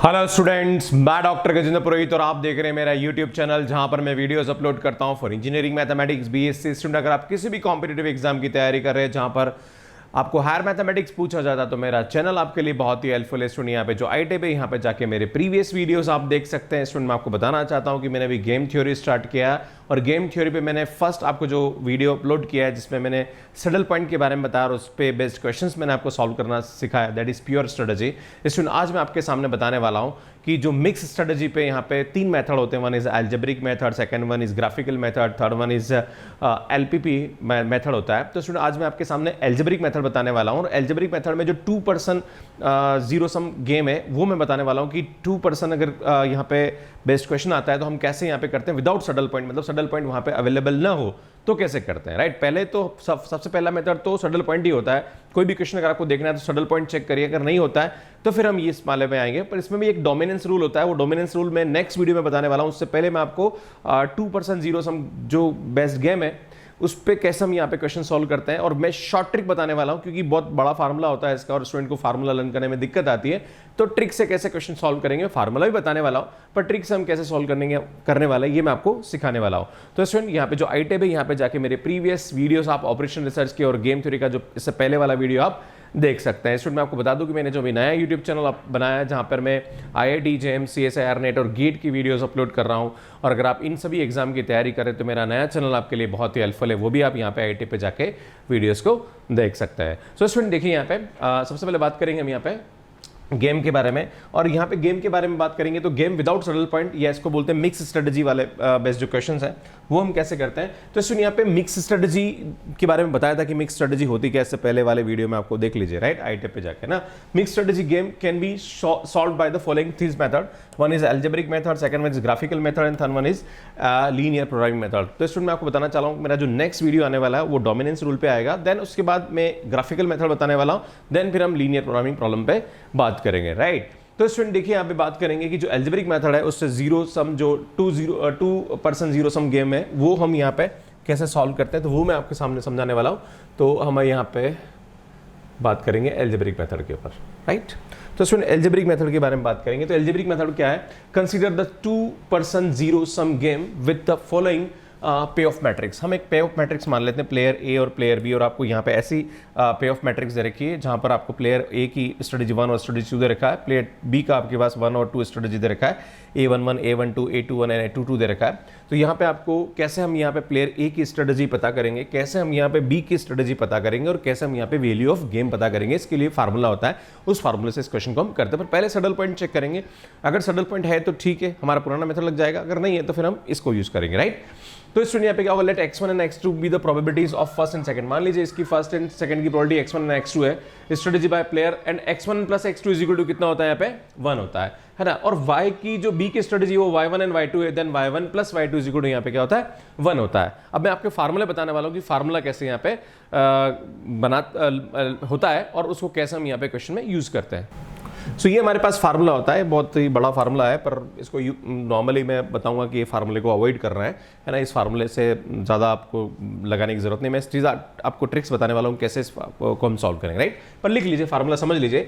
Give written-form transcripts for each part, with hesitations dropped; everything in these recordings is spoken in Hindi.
हेलो स्टूडेंट्स, मैं डॉक्टर गजेंद्र पुरोहित और आप देख रहे हैं मेरा यूट्यूब चैनल जहां पर मैं वीडियोस अपलोड करता हूं for engineering mathematics B.Sc student. अगर आप किसी भी कॉम्पिटिटिव एग्जाम की तैयारी कर रहे हैं जहां पर आपको हायर मैथमेटिक्स पूछा जाता है तो मेरा चैनल आपके लिए बहुत ही हेल्पफुल है। स्टूडेंट यहाँ पे जो IIT पे यहाँ पे जाके मेरे प्रीवियस वीडियोस आप देख सकते हैं। स्टूडेंट मैं आपको बताना चाहता हूँ कि मैंने अभी गेम थ्योरी स्टार्ट किया और गेम थ्योरी पे मैंने फर्स्ट आपको जो वीडियो अपलोड किया है जिसमें मैंने सैडल पॉइंट के बारे में बताया और उस पर बेस्ड क्वेश्चंस मैंने आपको सॉल्व करना सिखाया, that is pure strategy. Student आज मैं आपके सामने बताने वाला हूँ कि जो मिक्स स्ट्रेटजी पे यहाँ पे तीन मेथड होते हैं। One is algebraic method, second one is graphical method, third one is LPP method होता है। तो स्टूडेंट आज मैं आपके सामने एल्जेब्रिक मेथड बताने वाला हूँ और एल्जेब्रिक मेथड में जो 2% जीरो सम गेम है वो मैं बताने वाला हूँ कि 2% अगर यहाँ पे बेस्ट क्वेश्चन आता है तो हम कैसे यहाँ पे करते हैं विदाउट सैडल पॉइंट, मतलब सैडल पॉइंट वहाँ पे अवेलेबल ना हो तो कैसे करते हैं, राइट। पहले तो सबसे पहला मेथड तो सैडल पॉइंट ही होता है। कोई भी क्वेश्चन अगर आपको देखना है तो सैडल पॉइंट चेक करिए, अगर नहीं होता है तो फिर हम ये इस माले में आएंगे। पर इसमें भी एक डोमिनेंस रूल होता है, वो डोमिनेंस रूल मैं नेक्स्ट वीडियो में बताने वाला हूँ। उससे पहले मैं आपको 2% जीरो सम जो बेस्ट गेम है उस पर कैसे हम यहाँ पे क्वेश्चन सॉल्व करते हैं और मैं शॉर्ट ट्रिक बताने वाला हूँ क्योंकि बहुत बड़ा फार्मूला होता है इसका और स्टूडेंट को फार्मूला लर्न करने में दिक्कत आती है। तो ट्रिक से कैसे क्वेश्चन सॉल्व करेंगे, फार्मूला भी बताने वाला हूँ पर ट्रिक से हम कैसे सॉल्व करने वाला है ये मैं आपको सिखाने वाला हूँ। तो स्टूडेंट यहाँ पे जो IIT है यहाँ पे जाके मेरे प्रीवियस वीडियोस आप ऑपरेशन रिसर्च के और गेम थ्योरी का जो इससे पहले वाला वीडियो आप देख सकते हैं। स्टूडेंट मैं आपको बता दूं कि मैंने जो भी नया यूट्यूब चैनल बनाया है जहां पर मैं IIT-JAM CSIR नेट और गेट की वीडियोस अपलोड कर रहा हूं और अगर आप इन सभी एग्जाम की तैयारी करें तो मेरा नया चैनल आपके लिए बहुत ही हेल्पफुल है, वो भी आप यहाँ पे IIT पे जाके वीडियोस को देख सकते हैं। सो स्टूडेंट देखिए यहाँ पे सबसे पहले बात करेंगे हम यहाँ पे गेम के बारे में और यहाँ पे गेम के बारे में बात करेंगे तो गेम विदाउट सैडल पॉइंट या इसको बोलते हैं मिक्स स्ट्रेटजी वाले बेस्ट जो क्वेश्चंस हैं वो हम कैसे करते हैं। तो इसमें यहाँ पे मिक्स स्ट्रेटजी के बारे में बताया था कि मिक्स स्ट्रेटजी होती कैसे, पहले वाले वीडियो में आपको देख लीजिए, राइट, IIT पे जाके ना। Mix strategy game can be solve by the following three method, one is algebraic method, second one is graphical method and third one is linear programming method. तो स्टूडेंट मैं आपको बताना चाह रहा हूँ मेरा जो नेक्स्ट वीडियो आने वाला है वो डोमिनेंस रूल पे आएगा, देन उसके बाद मैं ग्राफिकल मेथड बताने वाला हूँ, देन फिर हम लीनियर प्रोग्रामिंग प्रॉब्लम पे बात करेंगे, राइट। तो स्टूडेंट देखिए यहाँ पे बात करेंगे कि जो एल्जेब्रिक मेथड है उससे जीरो सम जो 2% जीरो सम गेम है वो हम यहाँ पे कैसे सॉल्व करते हैं तो वो मैं आपके सामने समझाने वाला हूँ। तो हम यहाँ पे बात करेंगे एल्जेब्रिक मेथड के ऊपर, राइट। तो स्टूडेंट एल्जेब्रिक मेथड के बारे में बात करेंगे तो एल्जेब्रिक मेथड क्या है, consider the 2% zero sum game with the following पे ऑफ मैट्रिक्स। हम एक पे ऑफ मैट्रिक्स मान लेते हैं, प्लेयर ए और प्लेयर बी, और आपको यहाँ पे ऐसी पे ऑफ मैट्रिक्स दे रखी है जहाँ पर आपको प्लेयर ए की स्ट्रेटजी 1 और स्ट्रेटजी 2 दे रखा है, प्लेयर बी का आपके पास 1 और 2 स्ट्रेटजी दे रखा है, A11, A12, A21 and A22 दे रखा है। तो यहाँ पे आपको कैसे हम यहाँ पे प्लेयर ए की स्ट्रेटजी पता करेंगे, कैसे हम यहाँ पे बी की स्ट्रेटजी पता करेंगे और कैसे हम यहाँ पे वैल्यू ऑफ गेम पता करेंगे, इसके लिए फार्मूला होता है, उस फार्मूले से इस क्वेश्चन को हम करते हैं। पर पहले सैडल पॉइंट चेक करेंगे, अगर सैडल पॉइंट है तो ठीक है, हमारा पुराना मेथड लग जाएगा, अगर नहीं है तो फिर हम इसको यूज करेंगे, राइट। तो स्टूडेंट यहाँ पे क्या होगा, let x1 and x2 be the probabilities of first and second. मान लीजिए इसकी फर्स्ट एंड सेकंड की प्रोबेबिलिटी x1 एंड x2 है, strategy by player, and x1 plus x2 is equal to कितना होता है यहाँ पे 1 होता है ना। और y की जो b की स्ट्रेटजी वो y1 एंड y2 है, then y1 plus y2 is equal to यहाँ पे क्या होता है 1 होता है। अब मैं आपके फार्मूले बताने वाला हूँ कि फार्मूला कैसे यहाँ पे होता है और उसको कैसे हम यहाँ पे क्वेश्चन में यूज करते हैं। सो ये हमारे पास फार्मूला होता है, बहुत ही बड़ा फार्मूला है पर इसको नॉर्मली मैं बताऊंगा कि ये फार्मूले को अवॉइड कर रहे हैं, है ना। इस फार्मूले से ज़्यादा आपको लगाने की जरूरत नहीं, मैं इस चीज़ आपको ट्रिक्स बताने वाला हूँ कैसे इसको हम सॉल्व करेंगे, राइट। पर लिख लीजिए फार्मूला, समझ लीजिए।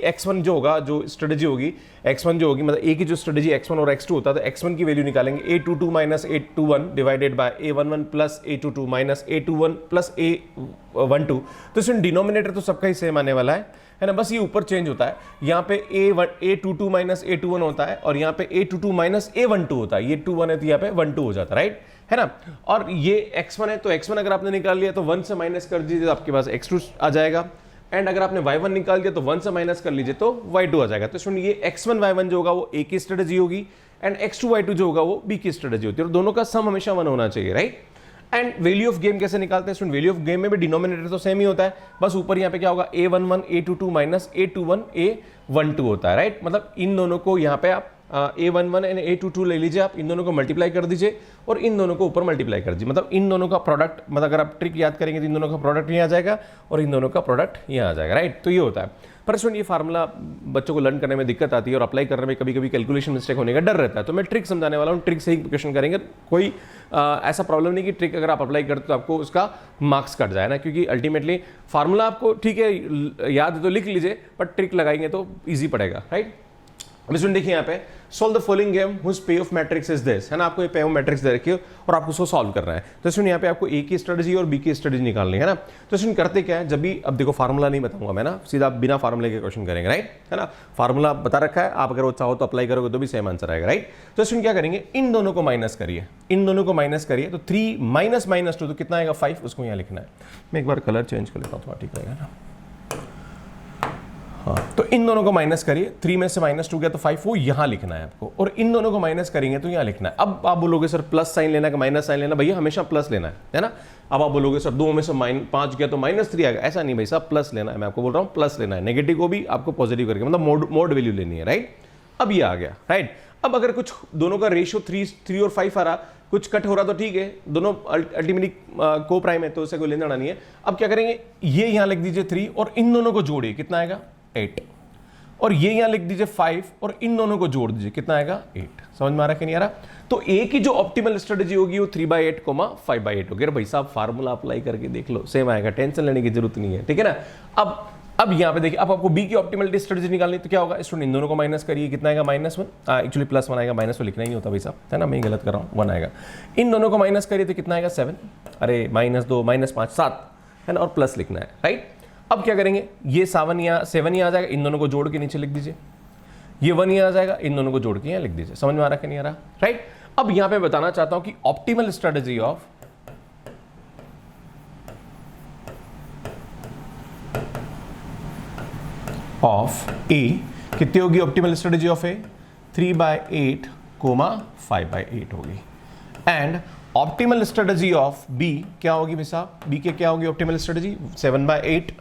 x1 जो होगा, जो स्ट्रेटजी होगी x1 जो होगी, मतलब a की जो स्ट्रेटजी x1 और x2 होता है तो x1 की वैल्यू निकालेंगे A22 minus A21 divided by A11 plus A22 minus A21 plus A12। तो इसमें डिनोमिनेटर तो सबका ही सेम आने वाला है ना, बस ये ऊपर चेंज होता है। यहाँ पे A22 माइनस A21 होता है और यहाँ पे A22 माइनस A12 होता है, ये 2 1 है तो यहाँ पे 1 2 हो जाता है, राइट, है ना। और ये x1 है तो x1 अगर आपने निकाल लिया तो 1 से माइनस कर दीजिए तो आपके पास x2 आ जाएगा, एंड अगर आपने y1 निकाल दिया तो 1 से माइनस कर लीजिए तो y2 आ जाएगा। तो सुनिए ये x1 y1 जो होगा वो a की स्ट्रेटजी होगी एंड x2 y2 जो होगा वो b की स्ट्रेटजी होती है और दोनों का सम हमेशा 1 होना चाहिए, right. And value of game कैसे निकालते हैं स्टूडेंट, वैल्यू ऑफ गेम में भी डिनोमिनेटर तो सेम ही होता है, बस ऊपर यहाँ पे क्या होगा A11 A22 minus A21 A12 होता है, राइट। मतलब इन दोनों को यहाँ पे आप A11 एंड A22 ले लीजिए, आप इन दोनों को मल्टीप्लाई कर दीजिए और इन दोनों को ऊपर मल्टीप्लाई कर दीजिए, मतलब इन दोनों का प्रोडक्ट, मतलब अगर आप ट्रिक याद करेंगे तो इन दोनों का प्रोडक्ट यहाँ आ जाएगा और इन दोनों का प्रोडक्ट यहाँ आ जाएगा, राइट। तो ये होता है। पर स्टूडेंट ये फार्मूला बच्चों को लर्न करने में दिक्कत आती है और अप्लाई करने में कभी कभी कैलकुलेशन मिस्टेक होने का डर रहता है, तो मैं ट्रिक समझाने वाला हूँ, ट्रिक से ही क्वेश्चन करेंगे। कोई ऐसा प्रॉब्लम नहीं कि ट्रिक अगर आप अप्लाई करते तो आपको उसका मार्क्स कट जाए ना, क्योंकि अल्टीमेटली फार्मूला आपको ठीक है याद है तो लिख लीजिए, पर ट्रिक लगाएंगे तो ईजी पड़ेगा, राइट। अब इसमें देखिए यहाँ पे solve the following game whose payoff matrix is this, है ना, आपको ये पे ऑफ मैट्रिक्स दे रखी है और आपको उसको सॉल्व करना है। तो इसमें यहाँ पे आपको ए की स्ट्रेटजी और बी की स्ट्रेटजी निकालनी है ना। तो इसमें करते क्या है, जब भी, अब देखो फार्मूला नहीं बताऊंगा मैं ना, सीधा बिना फार्मूले के क्वेश्चन करेंगे, राइट, है ना, फार्मूला बता रखा है, आप अगर वो चाहो तो अप्लाई करोगे तो भी सेम आंसर आएगा, राइट। तो इसमें क्या करेंगे, इन दोनों को माइनस करिए, इन दोनों को माइनस करिए, तो 3 माइनस माइनस 2 तो कितना आएगा 5, उसको यहाँ लिखना है। मैं एक बार कलर चेंज कर लेता हूँ थोड़ा ठीक रहेगा ना। हाँ, तो इन दोनों को माइनस करिए, 3 में से -2 गया तो 5, वो यहाँ लिखना है आपको, और इन दोनों को माइनस करेंगे तो यहाँ लिखना है। अब आप बोलोगे सर प्लस साइन लेना है कि माइनस साइन लेना, भैया हमेशा प्लस लेना है ना। अब आप बोलोगे सर 2 में से -5 गया तो -3 आएगा, ऐसा नहीं भाई साहब, प्लस लेना है, मैं आपको बोल रहा हूँ प्लस लेना है, नेगेटिव को भी आपको पॉजिटिव करके, मतलब मोड वैल्यू लेनी है, राइट। अब ये आ गया, राइट। अब अगर कुछ दोनों का रेशियो 3 और 5 आ रहा, कुछ कट हो रहा तो ठीक है, दोनों अल्टीमेटली को प्राइम है तो उसे कोई लेना देना नहीं है। अब क्या करेंगे, ये यहाँ लिख दीजिए 3 और इन दोनों को जोड़िए, कितना आएगा 8, और ये यहां लिख दीजिए 5 और इन दोनों को जोड़ दीजिए, कितना आएगा 8। समझ में आ रहा है कि नहीं आ रहा। तो ए की जो ऑप्टिमल स्ट्रेटजी होगी वो 3/8, 5/8 होगी। भाई साहब फार्मूला अप्लाई करके देख लो, सेम आएगा, टेंशन लेने की जरूरत नहीं है, ठीक है ना। अब यहां पे देखिए, अब आपको बी की ऑप्टिमल स्ट्रेटजी निकालनी, तो क्या होगा, स्टूडेंट इन दोनों को माइनस करिए, कितना आएगा -1, एक्चुअली +1 आएगा, माइनस तो लिखना ही नहीं होता भाई साहब, है ना, मैं गलत कर रहा हूँ, 1 आएगा। इन दोनों को माइनस करिए तो कितना आएगा 7, अरे -2 -5 7, है ना, और प्लस लिखना है, राइट। अब क्या करेंगे, ये 7 यहाँ आ जाएगा, इन दोनों को जोड़ के नीचे लिख दीजिए, ये 1 यहाँ आ जाएगा, इन दोनों को जोड़ के यहाँ लिख दीजिए। समझ में आ रहा कि नहीं आ रहा, राइट। अब यहां पे बताना चाहता हूं कि ऑप्टिमल स्ट्रेटजी ऑफ ए कितनी होगी, ऑप्टिमल स्ट्रेटजी ऑफ ए 3/8, 5/8 होगी। And optimal strategy of B क्या होगी भाई साहब, बी के क्या होगी ऑप्टिमल स्ट्रेटजी 7/8,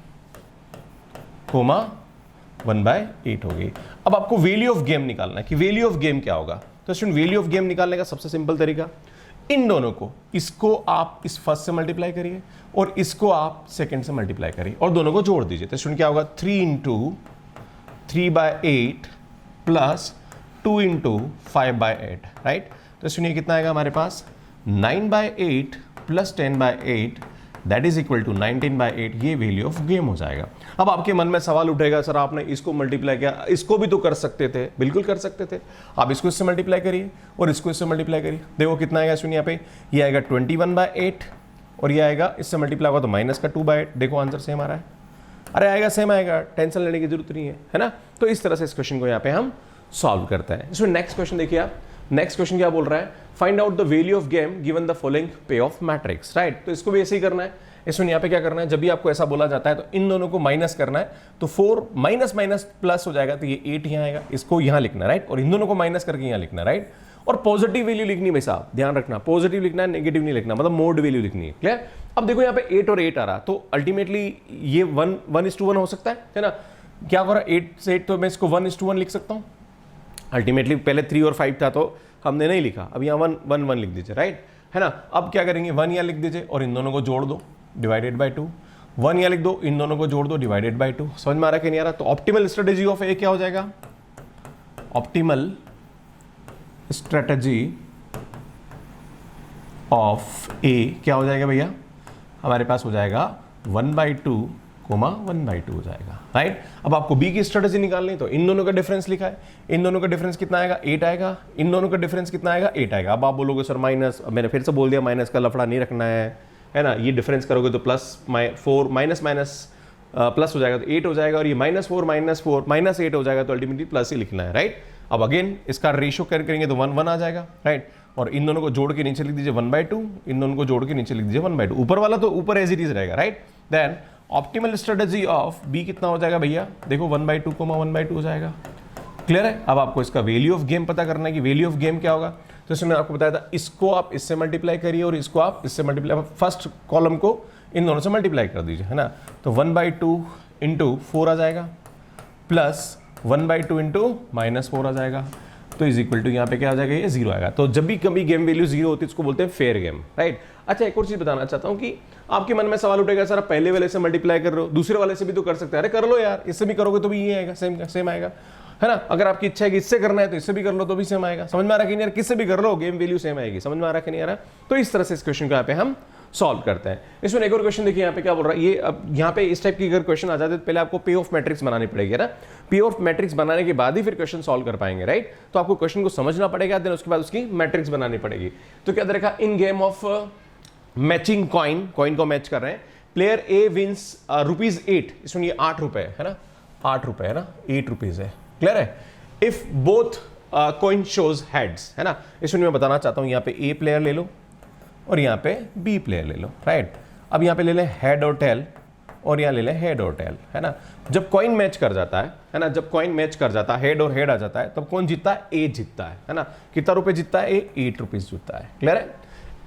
1/8 होगी। अब आपको वैल्यू ऑफ गेम निकालना है कि वैल्यू ऑफ गेम क्या होगा। तो स्टूडेंट वैल्यू ऑफ गेम निकालने का सबसे सिंपल तरीका, इन दोनों को, इसको आप इस फर्स्ट से मल्टीप्लाई करिए और इसको आप सेकंड से मल्टीप्लाई करिए और दोनों को जोड़ दीजिए। तो स्टूडेंट क्या होगा 3 × 3/8 प्लस 2 × 5/8, राइट। तो स्टूडेंट कितना आएगा हमारे पास 9/8 plus 10/8 that is equal to 19/8, ये वैल्यू ऑफ गेम हो जाएगा। अब आपके मन में सवाल उठेगा, सर आपने इसको मल्टीप्लाई किया, इसको भी तो कर सकते थे। बिल्कुल कर सकते थे, आप इसको इससे मल्टीप्लाई करिए और इसको इससे मल्टीप्लाई करिए। देखो कितना आएगा सुनिए यहाँ पे, ये आएगा 21/8 और ये आएगा इससे मल्टीप्लाई होगा तो माइनस का 2/8। देखो आंसर सेम आ रहा है, अरे आएगा सेम आएगा, टेंशन लेने की जरूरत नहीं है ना। तो इस तरह से इस क्वेश्चन को यहाँ पे हम सॉल्व करते हैं। इसमें नेक्स्ट क्वेश्चन देखिए आप, नेक्स्ट क्वेश्चन क्या बोल रहा है, find out the value of game given the following पे ऑफ मैट्रिक्स, राइट। तो इसको भी ऐसे ही करना है। इसमें यहाँ पे क्या करना है, जब भी आपको ऐसा बोला जाता है तो इन दोनों को माइनस करना है, तो 4 माइनस माइनस प्लस हो जाएगा, तो ये 8 यहाँ आएगा, इसको यहाँ लिखना है, राइट, और इन दोनों को माइनस करके यहाँ लिखना है, राइट। और पॉजिटिव वैल्यू लिखनी है भाई साहब, ध्यान रखना, पॉजिटिव लिखना है, नेगेटिव नहीं लिखना, मतलब मोड वैल्यू लिखनी है, क्लियर। अब देखो यहाँ पे 8 और 8 आ रहा, तो अल्टीमेटली ये 1:1 हो सकता है ना। क्या हो रहा है 8 से 8, तो मैं इसको 1:1 लिख सकता हूँ। अल्टीमेटली पहले 3 और 5 था तो हमने नहीं लिखा, अब यहाँ 1:1 लिख दीजिए, राइट, है ना। अब क्या करेंगे, 1 यहाँ लिख दीजिए और इन दोनों को जोड़ दो, डिवाइडेड बाय 2, 1 यहाँ लिख दो, इन दोनों को जोड़ दो, डिवाइडेड बाय 2। समझ में आ रहा है कि नहीं आ रहा। तो ऑप्टिमल स्ट्रेटजी ऑफ ए क्या हो जाएगा, ऑप्टिमल स्ट्रेटजी ऑफ ए क्या हो जाएगा भैया, हमारे पास हो जाएगा 1/2, 1/2 हो जाएगा, राइट। अब आपको बी की स्ट्रेटजी निकालनी, तो इन दोनों का डिफरेंस लिखा है, इन दोनों का डिफरेंस कितना आएगा 8 आएगा, इन दोनों का डिफरेंस कितना आएगा 8 आएगा। अब आप बोलोगे सर माइनस, मैंने फिर से बोल दिया माइनस का लफड़ा नहीं रखना है ना, ये डिफरेंस करोगे तो +4 माइनस माइनस प्लस हो जाएगा तो 8 हो जाएगा, और ये -4 -8 हो जाएगा, तो अल्टीमेटली प्लस ही लिखना है, राइट। अब अगेन इसका रेशियो करेंगे तो 1:1 आ जाएगा, राइट, और इन दोनों को जोड़ के नीचे लिख दीजिए 1/2, इन दोनों को जोड़ के नीचे लिख दीजिए 1/2, ऊपर वाला तो ऊपर एज इट इज रहेगा, right. Then optimal strategy of B कितना हो जाएगा भैया, देखो 1/2, 1/2 हो जाएगा, क्लियर है। अब आपको इसका वैल्यू ऑफ गेम पता करना है कि वैल्यू ऑफ गेम क्या होगा। तो इसमें आपको बताया था, इसको आप इससे मल्टीप्लाई करिए और इसको आप इससे मल्टीप्लाई, फर्स्ट कॉलम को इन दोनों से मल्टीप्लाई कर दीजिए, है ना। तो 1/2 × 4 आ जाएगा, प्लस 1/2 × -4 आ जाएगा, तो इज इक्वल टू यहाँ पे क्या आ जाएगा, ये 0 आएगा। तो जब भी कभी गेम वैल्यू 0 होती है इसको बोलते हैं फेयर गेम, राइट। अच्छा एक और चीज बताना चाहता हूँ कि आपके मन में सवाल उठेगा, सर आप पहले वाले से मल्टीप्लाई कर रहे हो, दूसरे वाले से भी तो कर सकते हैं। अरे कर लो यार, इससे भी करोगे तो भी ये आएगा, सेम आएगा, है ना। अगर आपकी इच्छा है कि इससे करना है तो इससे भी कर लो तो भी सेम आएगा। समझ में आ रहा है कि नहीं यार, किससे भी कर लो गेम वैल्यू सेम आएगी। समझ में आ रहा है कि नहीं आ रहा। तो इस तरह से इस क्वेश्चन को यहाँ पे हम सॉल्व करते हैं। इसमें एक और क्वेश्चन देखिए यहाँ पे क्या बोल रहा है, ये अब यहाँ पे इस टाइप की अगर क्वेश्चन आ जाते तो पहले आपको पे ऑफ मैट्रिक्स बनानी पड़ेगी ना, पे ऑफ मैट्रिक्स बनाने के बाद ही फिर क्वेश्चन सॉल्व कर पाएंगे, राइट। तो आपको क्वेश्चन को समझना पड़ेगा, देन उसके बाद उसकी मैट्रिक्स बनानी पड़ेगी। तो क्या देखा, इन गेम ऑफ मैचिंग कॉइन को मैच कर रहे हैं, प्लेयर ए विंस ₹8, इसमें ये 8 रुपए है ना, 8 रुपए है ना, 8 रुपीज है, क्लियर है। If both coin shows heads है ना, इसमें मैं बताना चाहता हूं यहाँ पे ए प्लेयर ले लो और यहाँ पे बी प्लेयर ले लो, राइट। अब यहाँ पे ले लें हेड और टेल और यहाँ ले लें हेड और टेल, है ना। जब कॉइन मैच कर जाता है ना, जब कॉइन मैच कर जाता है, हेड और हेड आ जाता है, तब कौन जीतता है, ए जीतता है ना। कितना रुपए जीतता है, ए 8 रुपीज जीतता है, क्लियर है।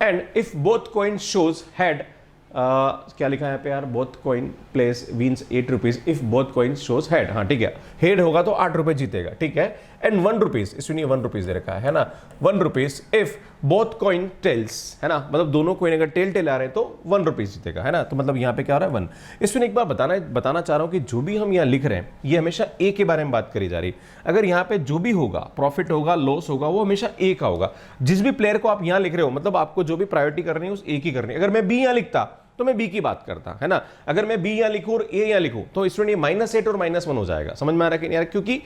And if both coin shows head, क्या लिखा है यहाँ पे यार, both coin places wins 8 rupees if both coin shows head, हाँ ठीक है, हेड होगा तो 8 रुपए जीतेगा, ठीक है। एंड 1 रुपीज, इसमें 1 रुपीज दे रखा है ना, 1 rupees if both coin tails, है ना, मतलब दोनों कॉइन अगर टेल आ रहे हैं तो 1 रुपीज जीतेगा, है ना। तो मतलब यहाँ पे क्या हो रहा है, 1। इसमें एक बार बताना चाह रहा हूँ कि जो भी हम यहाँ लिख रहे हैं ये हमेशा ए के बारे में बात करी जा रही। अगर यहाँ पे जो भी होगा, प्रॉफिट होगा, लॉस होगा, वो हमेशा ए का होगा। जिस भी प्लेयर को आप यहाँ लिख रहे हो, मतलब आपको जो भी प्रायोरिटी करनी है उस ए की करनी है। अगर मैं बी यहाँ लिखता तो मैं बी की बात करता, है ना। अगर मैं बी यहाँ लिखूं और ए यहाँ लिखूं तो इसमें ये -8 और -1 हो जाएगा, समझ में आ रहा है कि नहीं यार, क्योंकि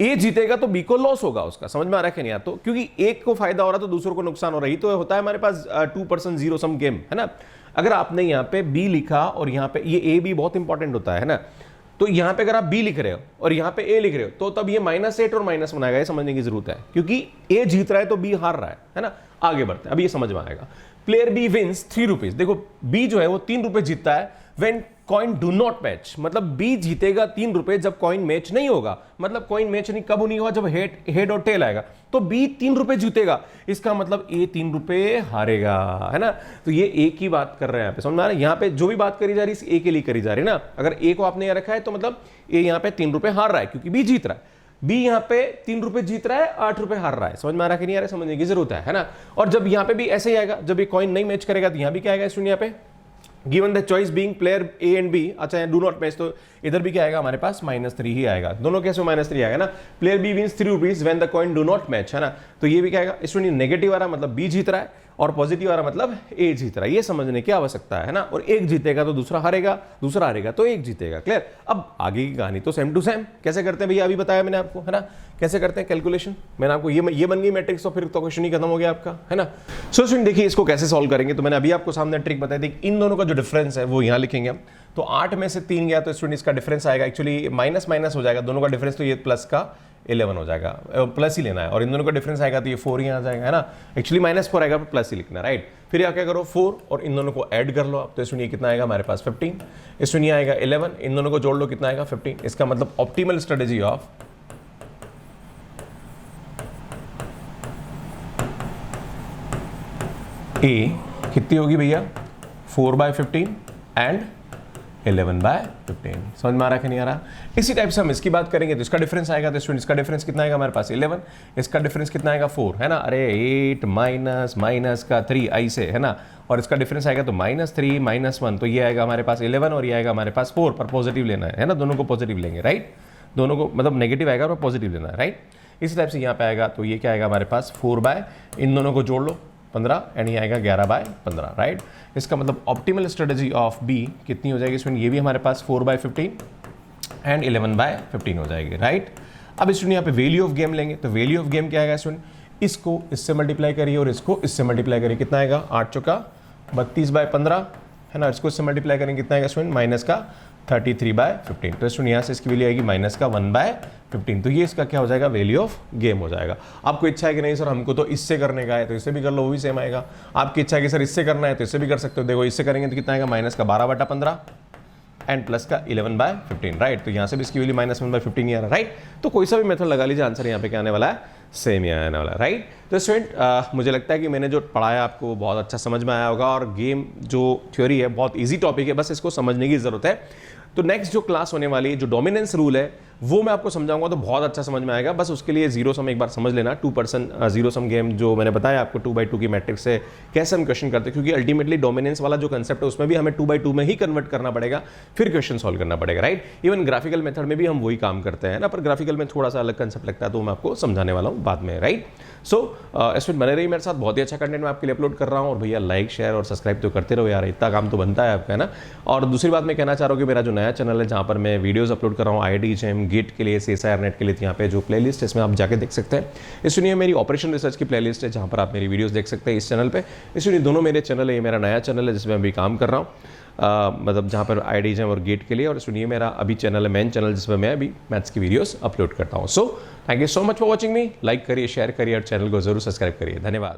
ए जीतेगा तो बी को लॉस होगा उसका, समझ में आ रहा है कि नहीं यार। तो क्योंकि एक को फायदा हो रहा तो दूसरों को नुकसान हो रहा है, तो होता है हमारे पास 2% जीरो सम गेम, है ना। अगर आपने यहाँ पे बी लिखा और यहाँ पे ये ए बी बहुत इंपॉर्टेंट होता है ना, तो यहाँ पे अगर आप बी लिख रहे हो और यहाँ पे ए लिख रहे हो तो तब ये -8 और -1 आएगा, ये समझने की जरूरत है, क्योंकि ए जीत रहा है तो बी हार रहा है ना। आगे बढ़ते हैं, अब ये समझ में आएगा। प्लेयर बी विंस 3 रुपीज, देखो बी जो है वो 3 रुपए जीतता है when coin do not match, मतलब बी जीतेगा 3 रुपए जब कॉइन मैच नहीं होगा। मतलब कॉइन मैच नहीं कब नहीं होगा, जब हेड और टेल आएगा तो बी 3 रुपए जीतेगा, इसका मतलब ए 3 रुपए हारेगा, है ना। तो ये ए की बात कर रहे हैं यहाँ पे, समझ में आ रहा है। यहाँ पे जो भी बात करी जा रही है ए के लिए करी जा रही है ना। अगर ए को आपने यहाँ रखा है तो मतलब ए यहाँ पे 3 रुपए हार रहा है क्योंकि बी जीत रहा है, बी यहाँ पे 3 रुपए जीत रहा है, 8 रुपए हार रहा है, समझ में आ रहा है कि नहीं आ रहा है, समझने की जरूरत है ना। और जब यहाँ पे भी ऐसे ही आएगा, जब ये कॉइन नहीं मैच करेगा तो यहाँ भी क्या आएगा, सुनिए यहाँ पे given the choice being player A and B, अच्छा डू नॉट मैच, तो इधर भी क्या आएगा हमारे पास -3 ही आएगा। दोनों केस में -3 आएगा ना। Player B wins 3 rupees when the coin do not match, है ना। तो ये भी क्या आएगा, इसमें नेगेटिव आ रहा मतलब बी जीत रहा है और पॉजिटिव आ रहा मतलब ए जीत रहा है, ये समझने की आवश्यकता है ना। और एक जीतेगा तो दूसरा हारेगा, दूसरा हारेगा तो एक जीतेगा, क्लियर। अब आगे की कहानी तो सेम टू सेम कैसे करते हैं भैया, अभी बताया मैंने आपको, है ना। कैसे करते हैं कैलकुलेशन, मैंने आपको ये बन गई मैट्रिक्स, तो फिर तो क्वेश्चन ही खत्म हो गया आपका, है ना। सो स्टूडेंट देखिए इसको कैसे सॉल्व करेंगे, तो मैंने अभी आपको सामने ट्रिक बताई थी। इन दोनों का जो डिफरेंस है वो यहाँ लिखेंगे हम। तो 8 में से 3 गया तो स्टूडेंट इसका डिफरेंस आएगा, एक्चुअली माइनस हो जाएगा दोनों का डिफरेंस, तो ये प्लस का 11 हो जाएगा, प्लस ही लेना है। और इन दोनों का डिफरेंस आएगा तो ये 4 यहाँ आ जाएगा, है ना। एक्चुअली -4 आएगा प्लस ही लिखना है, राइट। फिर क्या करो 4 और इन दोनों को ऐड कर लो आप, तो इसमें कितना आएगा हमारे पास 15, इसमें ये आएगा 11, इन दोनों को जोड़ लो कितना आएगा 15। इसका मतलब ऑप्टिमल स्ट्रेटेजी ऑफ ए कितनी होगी भैया, 4/15 एंड 11/15, समझ में आ रहा है कि नहीं आ रहा। इसी टाइप से हम इसकी बात करेंगे तो इसका डिफरेंस आएगा, तो स्टूडेंट इसका डिफरेंस कितना आएगा हमारे पास 11, इसका डिफरेंस कितना आएगा 4, है ना। अरे 8 माइनस का 3 आई से, है ना। और इसका डिफरेंस आएगा तो -3 -1, तो ये आएगा हमारे पास 11 और ये आएगा हमारे पास 4, पर पॉजिटिव लेना है ना। दोनों को पॉजिटिव लेंगे, राइट। दोनों को मतलब नेगेटिव आएगा और पॉजिटिव लेना है, राइट। इस टाइप से यहाँ पे आएगा तो ये क्या आएगा हमारे पास 4 इन दोनों को जोड़ लो 15 एंड ये आएगा 11/15, राइट। इसका मतलब ऑप्टिमल स्ट्रेटेजी ऑफ बी कितनी हो जाएगी स्टूडेंट, ये भी हमारे पास 4/15 एंड 11/15 हो जाएगी, राइट। अब स्टूडेंट यहाँ पे वैल्यू ऑफ गेम लेंगे, तो वैल्यू ऑफ गेम क्या आएगा स्टूडेंट, इसको इससे मल्टीप्लाई करिए और इसको इससे मल्टीप्लाई करिए, कितना आएगा 8 चौका 32/15, है ना। इसको इससे मल्टीप्लाई करेंगे कितना आएगा स्टूडेंट, -33/15, तो स्टूडेंट यहाँ से इसकी वैल्यू आएगी -1/15। तो ये इसका क्या हो जाएगा, वैल्यू ऑफ गेम हो जाएगा। आपको इच्छा है कि नहीं सर हमको तो इससे करने का है, तो इससे भी कर लो, वो भी सेम आएगा। आपकी इच्छा है कि सर इससे करना है तो इससे भी कर सकते हो, देखो इससे करेंगे तो कितना आएगा -12/15 एंड प्लस का 11/15, राइट। तो यहाँ से भी इसकी वैल्यू -1/15 ही आ रहा है, राइट। तो कोई सा भी मेथड लगा लीजिए, आंसर यहाँ पे क्या आने वाला है, सेम ही आने वाला है, राइट। तो स्टूडेंट मुझे लगता है कि मैंने जो पढ़ाया आपको बहुत अच्छा समझ में आया होगा, और गेम जो थ्योरी है बहुत ईजी टॉपिक है, बस इसको समझने की जरूरत है। तो नेक्स्ट जो क्लास होने वाली है, जो डोमिनेंस रूल है वो मैं आपको समझाऊंगा तो बहुत अच्छा समझ में आएगा। बस उसके लिए जीरो सम एक बार समझ लेना, 2% जीरो सम गेम जो मैंने बताया आपको 2x2 की मैट्रिक्स से कैसे हम क्वेश्चन करते हैं, क्योंकि अल्टीमेटली डोमिनेंस वाला जो कंसेप्ट है उसमें भी हमें 2x2 में ही कन्वर्ट करना पड़ेगा, फिर क्वेश्चन सॉल्व करना पड़ेगा, राइट। इवन ग्राफिकल मेथड में भी हम वही काम करते हैं ना, पर ग्राफिकल में थोड़ा सा अलग कंसेप्ट लगता है, तो मैं आपको समझाने वाला हूँ बाद में, राइट। सो इसमें बने रही मेरे साथ, बहुत ही अच्छा कंटेंट मैं आपके लिए अपलोड कर रहा हूँ। और भैया लाइक शेयर और सब्सक्राइब तो करते रहो यार, इतना काम तो बनता है आपका, है ना। और दूसरी बात मैं कहना चाह रहा हूँ कि मेरा जो नया चैनल है जहाँ पर मैं वीडियोस अपलोड कर रहा हूँ IIT-JAM गेट के लिए, CSIR नेट के लिए, यहाँ पे जो प्लेलिस्ट है इसमें आप जाके देख सकते हैं। इस सुनिए मेरी ऑपरेशन रिसर्च की प्लेलिस्ट है जहाँ पर आप मेरी वीडियोस देख सकते हैं इस चैनल पे। इस सुनिए दोनों मेरे चैनल है, ये मेरा नया चैनल है जिसमें मैं अभी काम कर रहा हूँ, मतलब जहाँ पर IIT-JAM और गेट के लिए। और सुनिए मेरा अभी चैनल है मेन चैनल जिसमें मैं अभी मैथ्स की वीडियोस अपलोड करता हूँ। So thank you so much for watching me. Like करिए, शेयर करिए और चैनल को जरूर सब्सक्राइब करिए। धन्यवाद।